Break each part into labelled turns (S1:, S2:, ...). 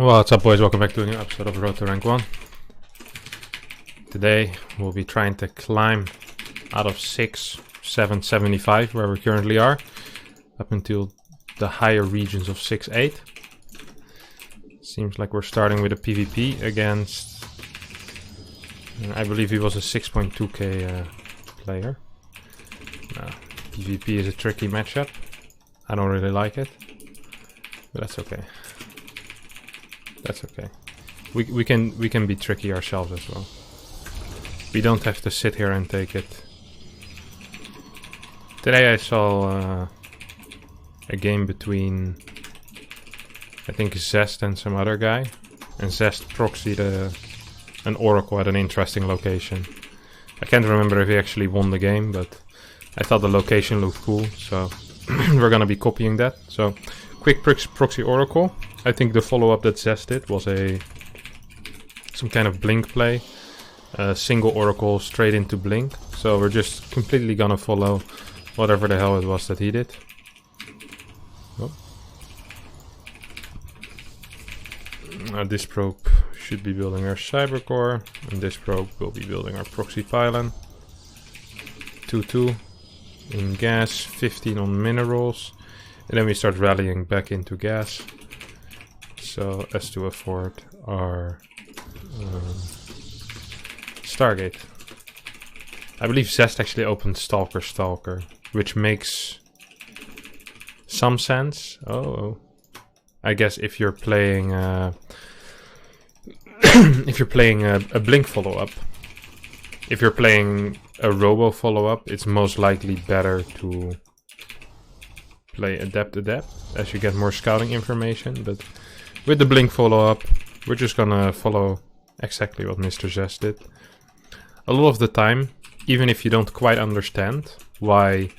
S1: What's up, boys? Welcome back to a new episode of Road to Rank 1. Today we'll be trying to climb out of 6,775 where we currently are up until the higher regions of 6,8. Seems like we're starting with a PvP against I believe he was a 6.2k player. PvP is a tricky matchup. I don't really like it, but that's okay. That's okay. We can be tricky ourselves as well. We don't have to sit here and take it. Today I saw a game between I think Zest and some other guy, and Zest proxied an Oracle at an interesting location. I can't remember if he actually won the game, but I thought the location looked cool, so we're gonna be copying that. So quick proxy Oracle. I think the follow-up that Zest did was some kind of blink play. Single Oracle straight into blink. So we're just completely gonna follow whatever the hell it was that he did. Oh. This probe should be building our cyber core, and this probe will be building our proxy pylon. 2-2 in gas, 15 on minerals, and then we start rallying back into gas. So as to afford our Stargate. I believe Zest actually opened Stalker, which makes some sense. Oh, I guess if you're playing if you're playing a blink follow-up, if you're playing a robo follow-up, it's most likely better to play adept as you get more scouting information. But with the blink follow-up, we're just gonna follow exactly what Mr. Zest did. A lot of the time, even if you don't quite understand why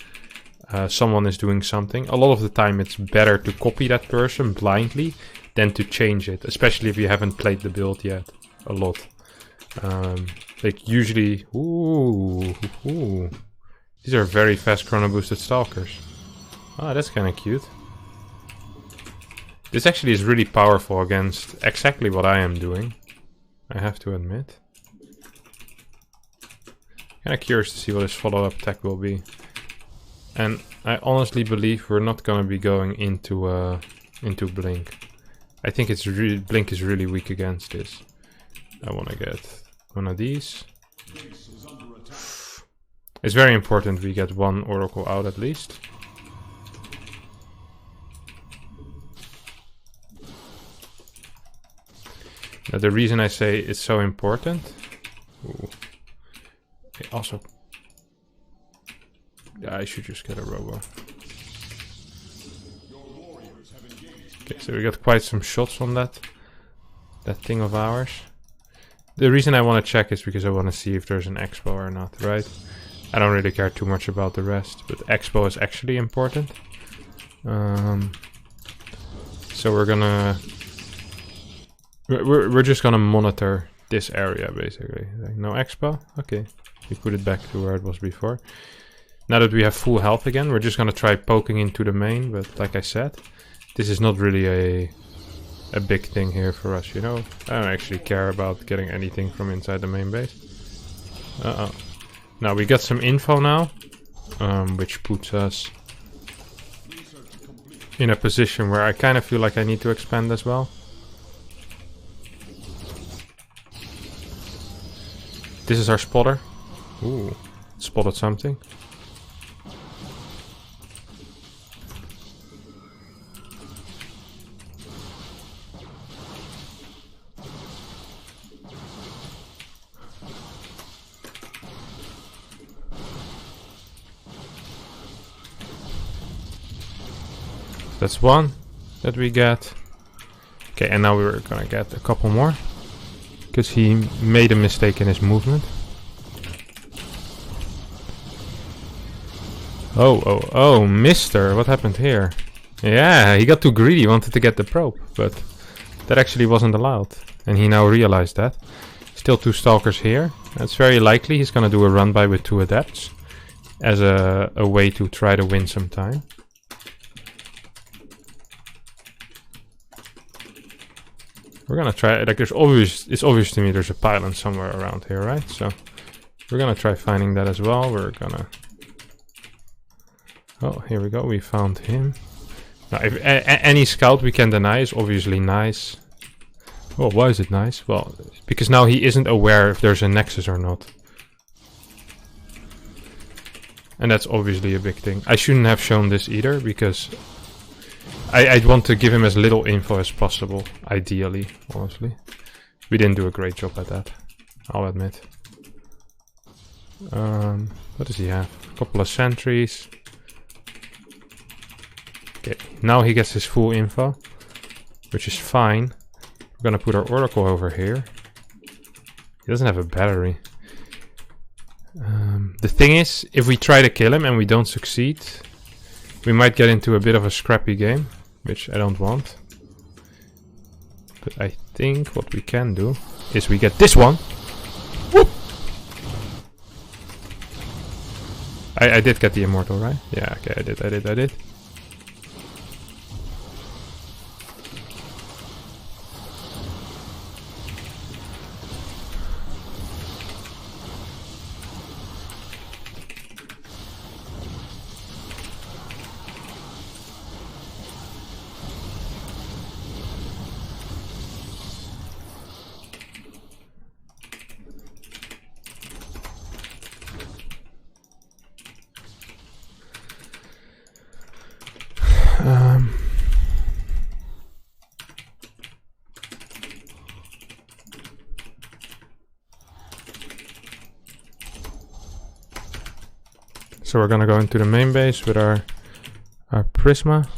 S1: someone is doing something, a lot of the time it's better to copy that person blindly than to change it, especially if you haven't played the build yet a lot. Like usually, ooh, these are very fast chrono boosted stalkers. Ah, that's kind of cute. This actually is really powerful against exactly what I am doing, I have to admit. Kinda curious to see what his follow-up tech will be. And I honestly believe we're not gonna be going into blink. I think it's really blink is really weak against this. I wanna get one of these. It's very important we get one Oracle out at least. Now the reason I say it's so important. Ooh. Okay, also, yeah, I should just get a robo. Okay, so we got quite some shots on that thing of ours. The reason I want to check is because I want to see if there's an expo or not, right? I don't really care too much about the rest, but expo is actually important. So we're just gonna monitor this area basically. Like, no expo? Okay. We put it back to where it was before. Now that we have full health again, we're just gonna try poking into the main, but like I said, this is not really a big thing here for us, you know? I don't actually care about getting anything from inside the main base. Now we got some info now, which puts us in a position where I kind of feel like I need to expand as well. This is our spotter. Ooh, spotted something. That's one that we get. Okay, and now we're gonna get a couple more. Because he made a mistake in his movement. Oh, mister, what happened here? Yeah, he got too greedy, wanted to get the probe, but that actually wasn't allowed. And he now realized that. Still two stalkers here. It's very likely he's gonna do a run by with two adepts as a way to try to win some time. We're gonna try, like it's obvious to me there's a pylon somewhere around here, right? So we're gonna try finding that as well. We're gonna... Oh, here we go, we found him. Now, if any scout we can deny is obviously nice. Well, why is it nice? Well, because now he isn't aware if there's a nexus or not. And that's obviously a big thing. I shouldn't have shown this either, because I'd want to give him as little info as possible, ideally, honestly. We didn't do a great job at that, I'll admit. What does he have? A couple of sentries. Okay, now he gets his full info, which is fine. We're gonna put our oracle over here. He doesn't have a battery. The thing is, if we try to kill him and we don't succeed, we might get into a bit of a scrappy game, which I don't want. But I think what we can do is we get this one. Whoop! I did get the immortal, right? Yeah, okay, I did. So we're gonna go into the main base with our Prisma.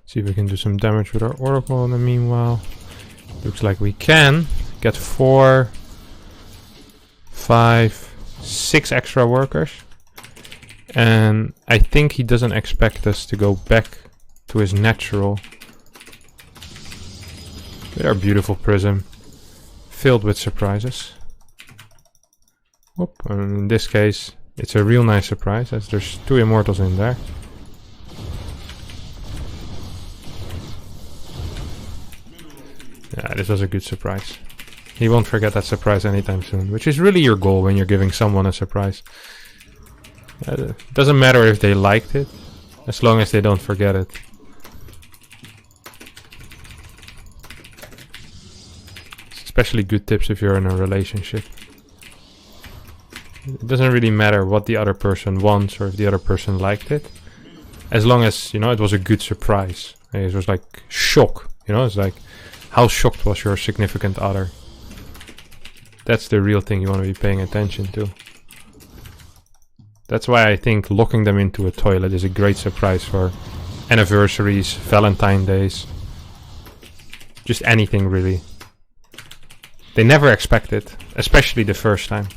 S1: See if we can do some damage with our Oracle in the meanwhile. Looks like we can get 4, 5, 6 extra workers. And I think he doesn't expect us to go back to his natural. With our beautiful prism, filled with surprises. Whoop, and in this case, it's a real nice surprise, as there's 2 immortals in there. Yeah, this was a good surprise. He won't forget that surprise anytime soon, which is really your goal when you're giving someone a surprise. Doesn't matter if they liked it, as long as they don't forget it. Especially good tips if you're in a relationship. It doesn't really matter what the other person wants or if the other person liked it, as long as, you know, it was a good surprise. It was like shock, you know, it's like, how shocked was your significant other? That's the real thing you want to be paying attention to. That's why I think locking them into a toilet is a great surprise for anniversaries, Valentine's Days, just anything really. They never expect it, especially the first time.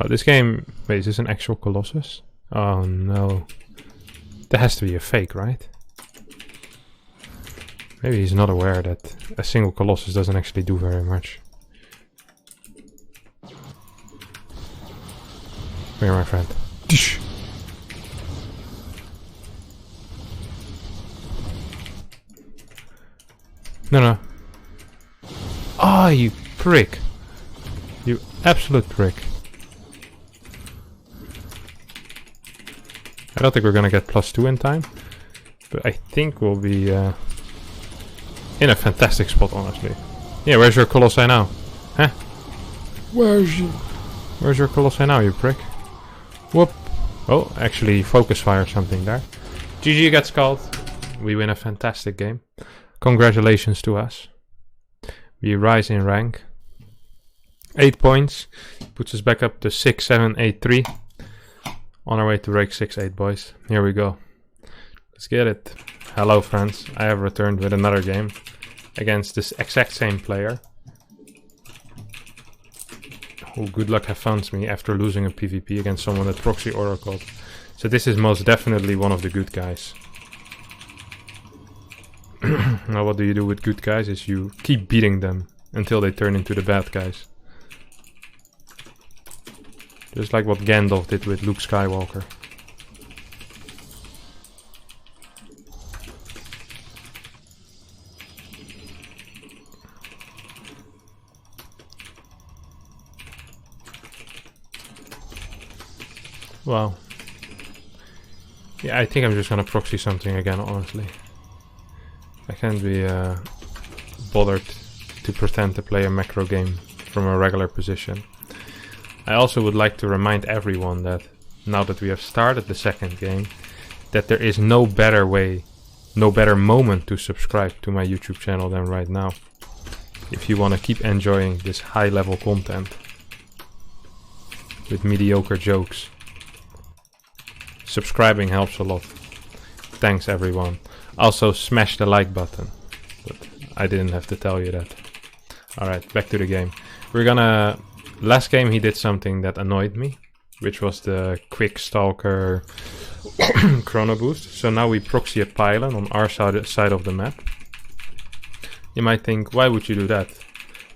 S1: Well, this game... Wait, is this an actual Colossus? Oh no. That has to be a fake, right? Maybe he's not aware that a single Colossus doesn't actually do very much. Come here, my friend. Dish. No. Ah, oh, you prick. You absolute prick. I don't think we're gonna get +2 in time. But I think we'll be in a fantastic spot, honestly. Yeah, where's your Colossi now? Huh? Where's your Colossi now, you prick? Whoop. Oh, actually focus fire something there. GG gets called. We win a fantastic game. Congratulations to us. We rise in rank. 8 points. Puts us back up to 6, 7, 8, 3. On our way to rank 6, 8, boys. Here we go. Let's get it. Hello, friends. I have returned with another game against this exact same player. Who, good luck, have found me after losing a PvP against someone that Proxy Oracle. So this is most definitely one of the good guys. Now what do you do with good guys is you keep beating them until they turn into the bad guys. Just like what Gandalf did with Luke Skywalker. Wow. Yeah, I think I'm just gonna proxy something again, honestly. I can't be bothered to pretend to play a macro game from a regular position. I also would like to remind everyone that now that we have started the second game, that there is no better way, no better moment to subscribe to my YouTube channel than right now. If you want to keep enjoying this high level content with mediocre jokes. Subscribing helps a lot. Thanks everyone. Also smash the like button. But I didn't have to tell you that. Alright, back to the game. We're gonna... Last game he did something that annoyed me, which was the quick stalker chrono boost. So now we proxy a pylon on our side of the map. You might think, why would you do that?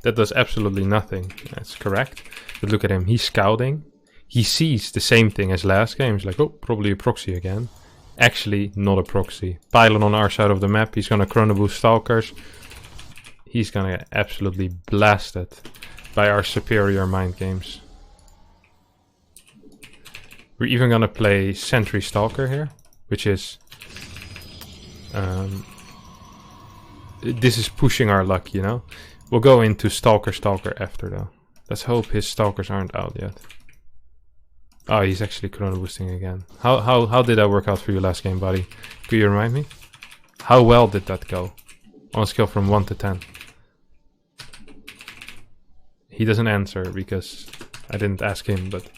S1: That does absolutely nothing. That's correct. But look at him, he's scouting. He sees the same thing as last game. He's like, oh, probably a proxy again. Actually, not a proxy. Pylon on our side of the map. He's gonna chrono boost stalkers. He's gonna get absolutely blasted by our superior mind games. We're even gonna play Sentry Stalker here, which is... this is pushing our luck, you know? We'll go into Stalker after though. Let's hope his Stalkers aren't out yet. Oh, he's actually chrono boosting again. How did that work out for you last game, buddy? Could you remind me? How well did that go? On a scale from 1 to 10. He doesn't answer because I didn't ask him, but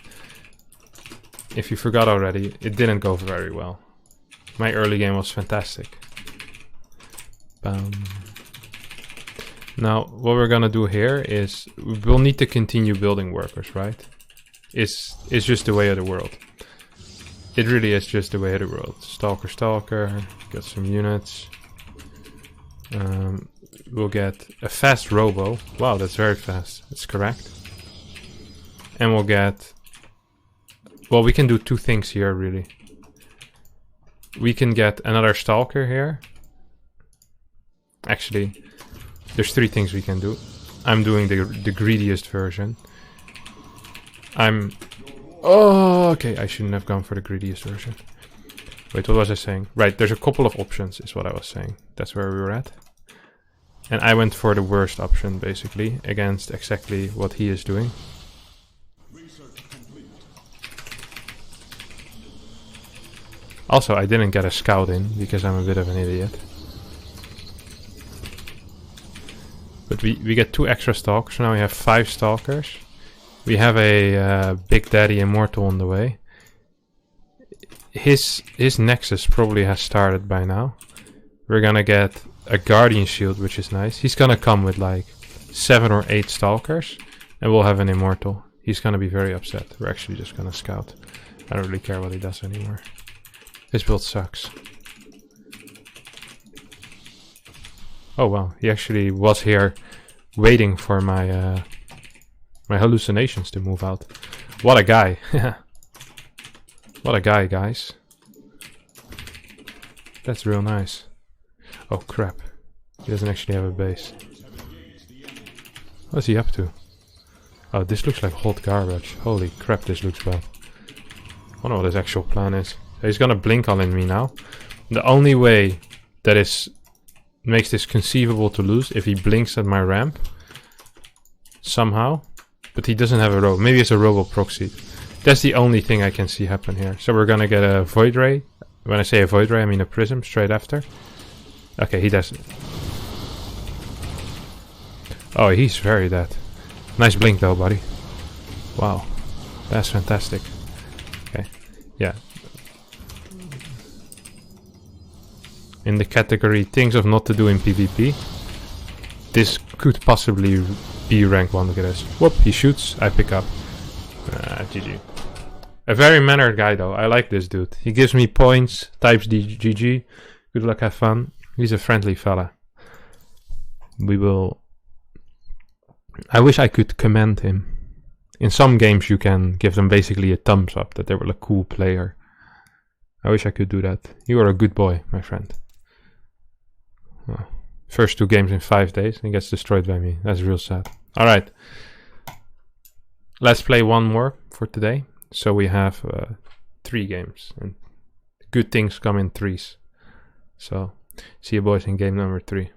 S1: if you forgot already, it didn't go very well. My early game was fantastic. Now, what we're gonna do here is we'll need to continue building workers, right? It's just the way of the world. It really is just the way of the world. Stalker, got some units. We'll get a fast robo. Wow, that's very fast. That's correct. And we'll get... Well, we can do two things here, really. We can get another stalker here. Actually, there's three things we can do. I'm doing the greediest version. Oh, okay, I shouldn't have gone for the greediest version. Wait, what was I saying? Right, there's a couple of options, is what I was saying. That's where we were at. And I went for the worst option, basically, against exactly what he is doing. Also, I didn't get a scout in, because I'm a bit of an idiot. But we get 2 extra stalkers, so now we have 5 stalkers. We have a Big Daddy Immortal on the way. His Nexus probably has started by now. We're gonna get a Guardian Shield, which is nice. He's gonna come with like 7 or 8 Stalkers, and we'll have an Immortal. He's gonna be very upset. We're actually just gonna scout. I don't really care what he does anymore. This build sucks. Oh well, he actually was here waiting for my my hallucinations to move out. What a guy. What a guy, guys. That's real nice. Oh crap. He doesn't actually have a base. What's he up to? Oh, this looks like hot garbage. Holy crap, this looks bad. I wonder what his actual plan is. He's gonna blink on me now. The only way that makes this conceivable to lose if he blinks at my ramp. Somehow. But he doesn't have a robo. Maybe it's a robo proxy. That's the only thing I can see happen here. So we're gonna get a Void Ray. When I say a Void Ray, I mean a Prism straight after. Okay, he doesn't. Oh, he's very dead. Nice blink though, buddy. Wow. That's fantastic. Okay. Yeah. In the category things of not to do in PvP, this could possibly be rank 1. Look at this. Whoop, he shoots, I pick up. GG. A very mannered guy though. I like this dude. He gives me points, types GG. Good luck, have fun. He's a friendly fella. We will... I wish I could commend him. In some games you can give them basically a thumbs up that they were a cool player. I wish I could do that. You are a good boy, my friend. Oh. First 2 games in 5 days and he gets destroyed by me. That's real sad. Alright. Let's play one more for today. So we have 3 games. And good things come in 3s. So, see you boys in game number 3.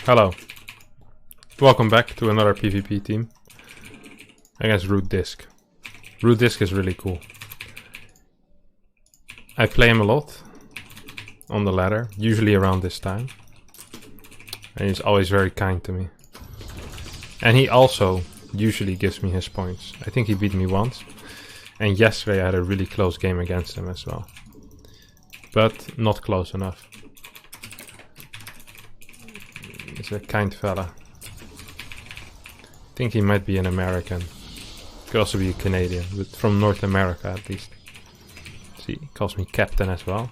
S1: Hello. Welcome back to another PvP team. Against Root Disc. Root Disc is really cool. I play him a lot. On the ladder. Usually around this time. And he's always very kind to me. And he also usually gives me his points. I think he beat me once. And yesterday I had a really close game against him as well. But not close enough. He's a kind fella. I think he might be an American. Could also be a Canadian, but from North America at least. See, he calls me Captain as well.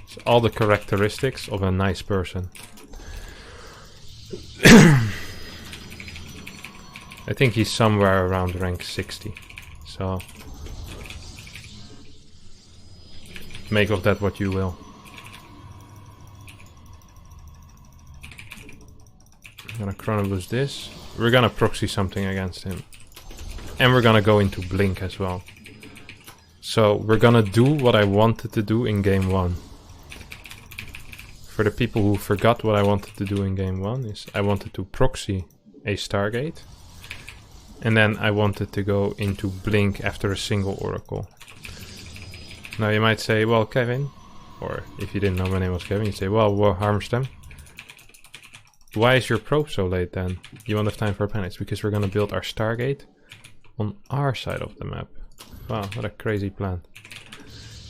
S1: It's all the characteristics of a nice person. I think he's somewhere around rank 60. So make of that what you will. I'm gonna chrono boost this. We're gonna proxy something against him. And we're gonna go into blink as well. So we're gonna do what I wanted to do in game 1. For the people who forgot what I wanted to do in game 1 is I wanted to proxy a Stargate. And then I wanted to go into blink after a single oracle. Now you might say, well, Kevin, or if you didn't know my name was Kevin, you'd say, well, Harstem, why is your probe so late then? You won't have time for a pen. It's because we're gonna build our Stargate on our side of the map. Wow, what a crazy plan.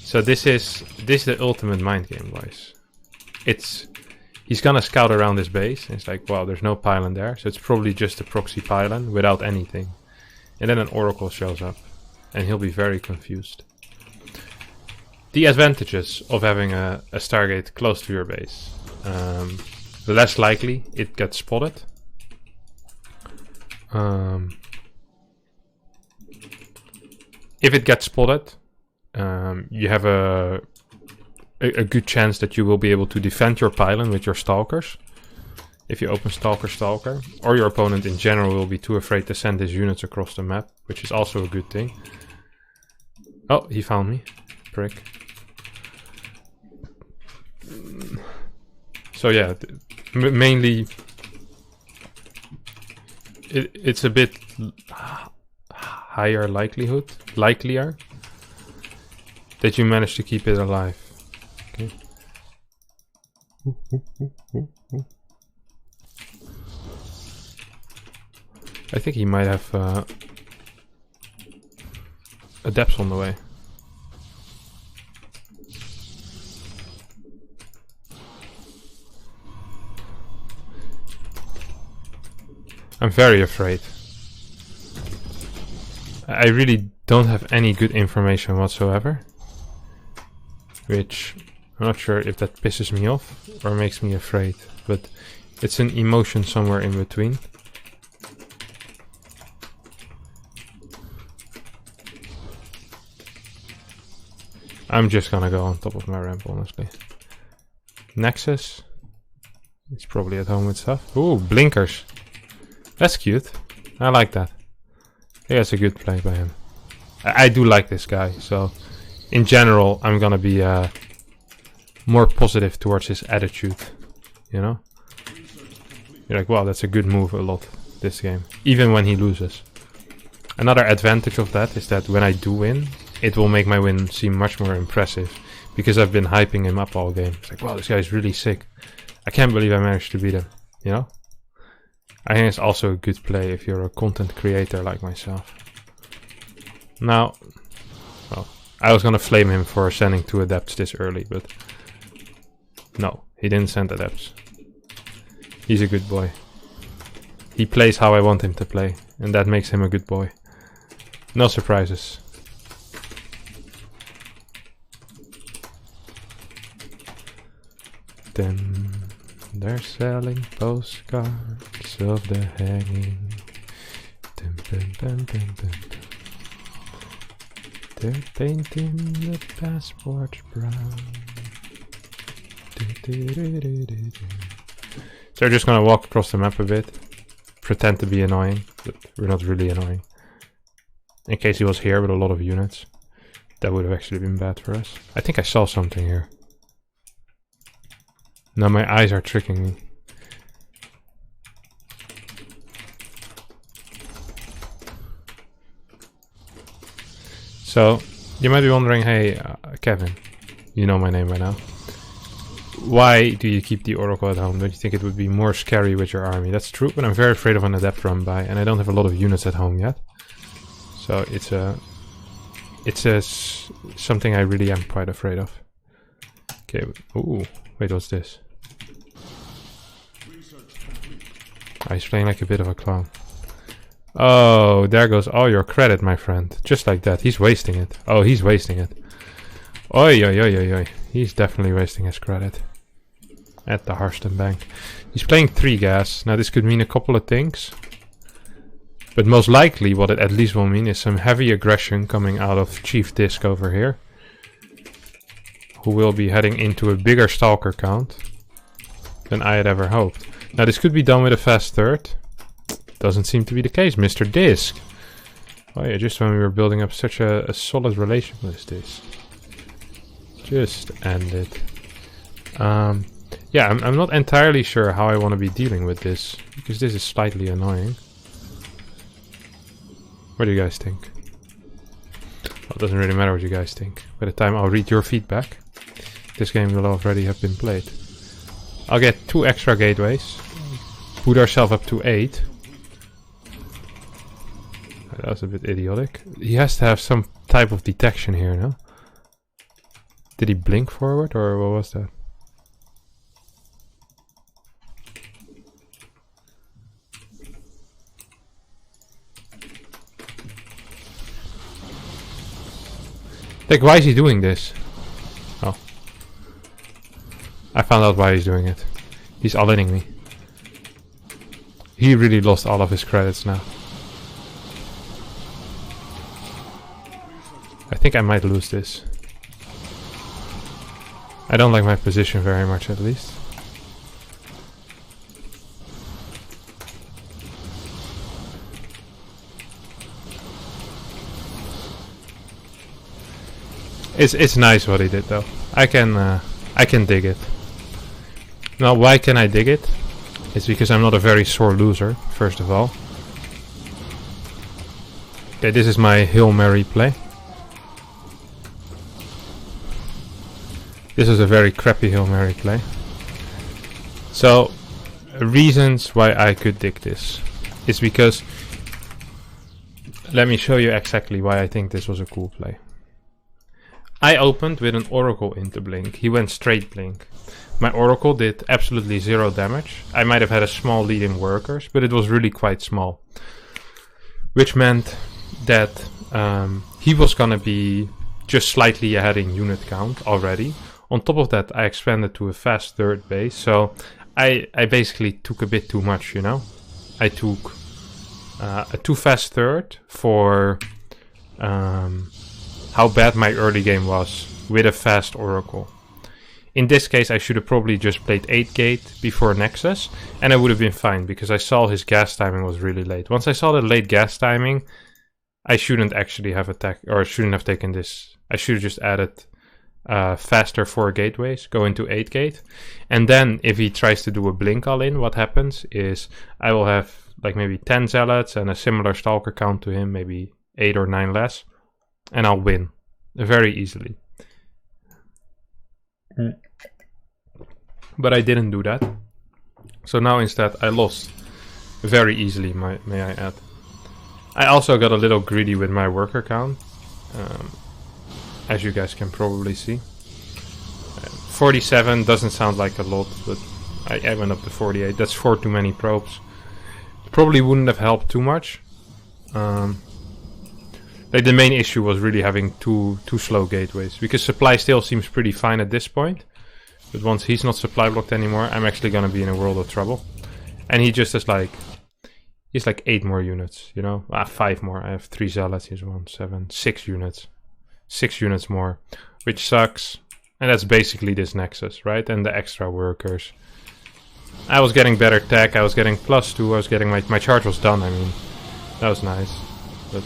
S1: So this is the ultimate mind game, boys. He's gonna scout around his base, and it's like, wow, there's no pylon there, so it's probably just a proxy pylon without anything. And then an oracle shows up, and he'll be very confused. The advantages of having a Stargate close to your base. The less likely it gets spotted. If it gets spotted, you have a good chance that you will be able to defend your pylon with your stalkers. If you open Stalker, or your opponent in general will be too afraid to send his units across the map, which is also a good thing. Oh, he found me. Prick. So yeah, mainly it's a bit higher likelier that you manage to keep it alive. Okay. I think he might have adepts on the way. I'm very afraid. I really don't have any good information whatsoever. Which I'm not sure if that pisses me off or makes me afraid. But it's an emotion somewhere in between. I'm just gonna go on top of my ramp, honestly. Nexus. He's probably at home with stuff. Ooh, blinkers. That's cute. I like that. I think that's a good play by him. I do like this guy, so in general I'm gonna be more positive towards his attitude, you know? You're like, wow, that's a good move a lot this game, even when he loses. Another advantage of that is that when I do win, it will make my win seem much more impressive, because I've been hyping him up all game. It's like, wow, this guy's really sick. I can't believe I managed to beat him, you know? I think it's also a good play if you're a content creator like myself. Now, well, I was gonna flame him for sending 2 adepts this early, but no, he didn't send adepts. He's a good boy. He plays how I want him to play, and that makes him a good boy. No surprises. They're selling postcards of the hanging. Dun, dun, dun, dun, dun. They're painting the passport brown. So we're just gonna walk across the map a bit, pretend to be annoying, but we're not really annoying. In case he was here with a lot of units, that would have actually been bad for us. I think I saw something here. No, my eyes are tricking me. So, you might be wondering, hey, Kevin, you know my name by now. Why do you keep the Oracle at home? Don't you think it would be more scary with your army? That's true, but I'm very afraid of an adept run by, and I don't have a lot of units at home yet. So it's something I really am quite afraid of. Okay, ooh, wait, what's this? Oh, he's playing like a bit of a clown. Oh, there goes all your credit, my friend. Just like that. He's wasting it. Oh, he's wasting it. Oi, oi, oi, oi, oi. He's definitely wasting his credit. At the Harstem bank. He's playing 3 gas. Now this could mean a couple of things. But most likely what it at least will mean is some heavy aggression coming out of Chief Disc over here. Who will be heading into a bigger Stalker count than I had ever hoped. Now this could be done with a fast third. Doesn't seem to be the case, Mr. Disc. Oh yeah, just when we were building up such a solid relation with this. Just end it. Yeah, I'm not entirely sure how I want to be dealing with this, because this is slightly annoying. What do you guys think? Well, it doesn't really matter what you guys think. By the time I'll read your feedback, this game will already have been played. I'll get 2 extra gateways. Put ourselves up to 8. That was a bit idiotic. He has to have some type of detection here, no? Did he blink forward, or what was that? Like, why is he doing this? Oh. I found out why he's doing it. He's all-inning me. He really lost all of his credits now. I think I might lose this. I don't like my position very much, at least. It's nice what he did, though. I can dig it. Now, why can I dig it? It's because I'm not a very sore loser, first of all. Okay, this is my Hail Mary play. This is a very crappy Hail Mary play. So, reasons why I could dig this is because... Let me show you exactly why I think this was a cool play. I opened with an Oracle into Blink. He went straight Blink. My Oracle did absolutely 0 damage. I might have had a small lead in workers, but it was really quite small. Which meant that he was gonna be just slightly ahead in unit count already. On top of that, I expanded to a fast third base, so I basically took a bit too much, you know? I took a too fast third for how bad my early game was with a fast Oracle. In this case, I should have probably just played 8 gate before Nexus, and I would have been fine, because I saw his gas timing was really late. Once I saw the late gas timing, I shouldn't actually have attacked, or shouldn't have taken this. I should have just added faster 4 gateways, go into 8 gate, and then if he tries to do a blink all-in, what happens is I will have like maybe 10 zealots and a similar stalker count to him, maybe 8 or 9 less, and I'll win very easily. But I didn't do that, so now instead I lost very easily, may I add. I also got a little greedy with my worker count, as you guys can probably see. 47 doesn't sound like a lot, but I went up to 48. That's 4 too many probes. Probably wouldn't have helped too much. Like the main issue was really having too slow gateways, because supply still seems pretty fine at this point. But once he's not supply blocked anymore, I'm actually gonna be in a world of trouble. And he just has like, he's like 8 more units, you know? 5 more. I have 3 zealots, he's 1, 7, 6 units. 6 units more, which sucks. And that's basically this Nexus, right? And the extra workers. I was getting better tech, I was getting +2, I was getting my charge was done, I mean. That was nice. But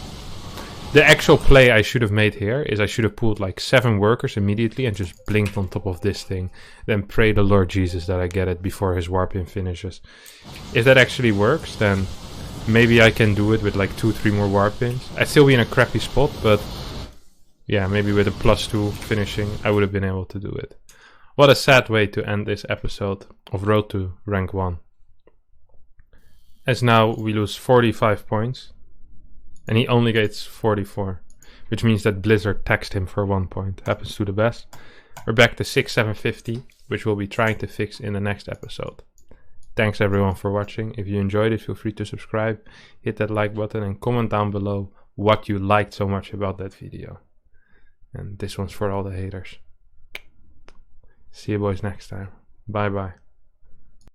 S1: the actual play I should have made here is I should have pulled like 7 workers immediately and just blinked on top of this thing. Then pray the Lord Jesus that I get it before his warp in finishes. If that actually works, then maybe I can do it with like 2-3 more warp ins. I'd still be in a crappy spot, but yeah, maybe with a +2 finishing, I would have been able to do it. What a sad way to end this episode of Road to Rank 1. As now we lose 45 points. And he only gets 44. Which means that Blizzard taxed him for 1 point. Happens to the best. We're back to 6,750. Which we'll be trying to fix in the next episode. Thanks everyone for watching. If you enjoyed it, feel free to subscribe. Hit that like button and comment down below what you liked so much about that video. And this one's for all the haters. See you boys next time. Bye bye.